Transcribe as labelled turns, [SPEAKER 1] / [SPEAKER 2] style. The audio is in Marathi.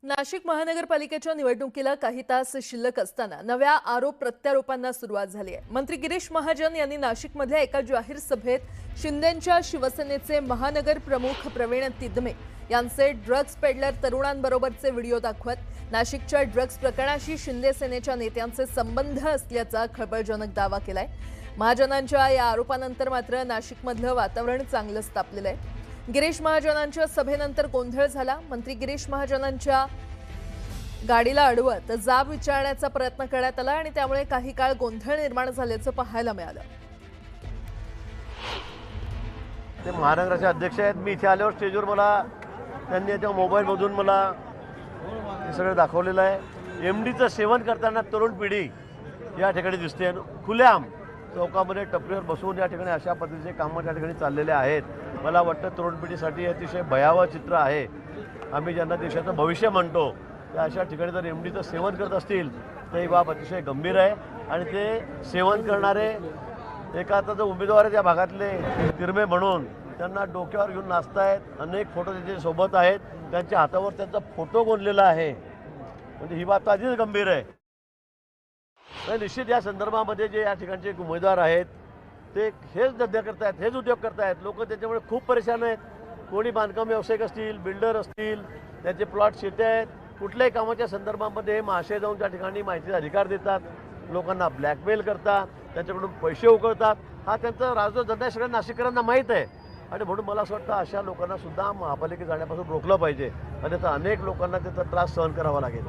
[SPEAKER 1] नाशिक महानगरपालिकेच्या निवडणुकीला काही तास शिल्लक असताना नव्या आरोप प्रत्यारोपांना सुरुवात झाली आहे। मंत्री गिरीश महाजन यांनी नाशिकमधल्या एका जाहीर सभेत शिंदेंच्या शिवसेनेचे महानगर प्रमुख प्रवीण तिदमे यांचे ड्रग्ज पेडलर तरुणांबरोबरचे व्हिडिओ दाखवत नाशिकच्या ड्रग्ज प्रकरणाशी शिंदे सेनेच्या नेत्यांचे संबंध असल्याचा खळबळजनक दावा केलाय। महाजनांच्या या आरोपानंतर मात्र नाशिकमधलं वातावरण चांगलंच तापलेलं आहे। गिरीश महाजनांच्या सभेनंतर गोंधळ झाला। मंत्री गिरीश महाजनांच्या गाडीला अडवत जाब विचारण्याचा प्रयत्न करण्यात आला आणि त्यामुळे काही काळ गोंधळ निर्माण झाल्याचं पाहायला मिळालं।
[SPEAKER 2] ते महानगराचे अध्यक्ष आहेत। मी इथे आल्यावर स्टेजवर मला त्यांनी त्या मोबाईलमधून मला हे सगळं दाखवलेलं आहे। एमडीचं सेवन करताना तरुण पिढी या ठिकाणी दिसते। खुलेआम चौकामध्ये टपरीवर बसून या ठिकाणी अशा पद्धतीचे कामं त्या ठिकाणी चाललेले आहेत। मला वाटतं तरुण पिढीसाठी अतिशय भयावह चित्र आहे। आम्ही ज्यांना देशाचं भविष्य म्हणतो त्या अशा ठिकाणी जर एमडीचं सेवन करत असतील तर ही बाब अतिशय गंभीर आहे। आणि ते सेवन करणारे एका आता जो उमेदवार आहेत या भागातले तिरमे म्हणून त्यांना डोक्यावर घेऊन नाचतायत। अनेक फोटो त्यांच्या सोबत आहेत, त्यांच्या हातावर त्यांचा फोटो गोंदलेला आहे। म्हणजे ही बाब आधीच गंभीर आहे। निश्चित या संदर्भामध्ये जे या ठिकाणचे उमेदवार आहेत ते हेच धंदे करतायत, हेच उद्योग करतायत। लोक त्याच्यामुळे खूप परेशान आहेत। कोणी बांधकाम व्यावसायिक असतील, बिल्डर असतील, त्याचे प्लॉट शेते आहेत, कुठल्याही कामाच्या संदर्भामध्ये महाशय जाऊन त्या ठिकाणी माहितीचा अधिकार देतात, लोकांना ब्लॅकमेल करतात, त्यांच्याकडून पैसे उकळतात। हा त्यांचा राजो धंदा सगळ्या नाशिककरांना माहीत आहे। आणि म्हणून मला असं वाटतं अशा लोकांना सुद्धा महापालिकेत जाण्यापासून रोखलं पाहिजे, आणि त्याचा अनेक लोकांना त्याचा त्रास सहन करावा लागेल।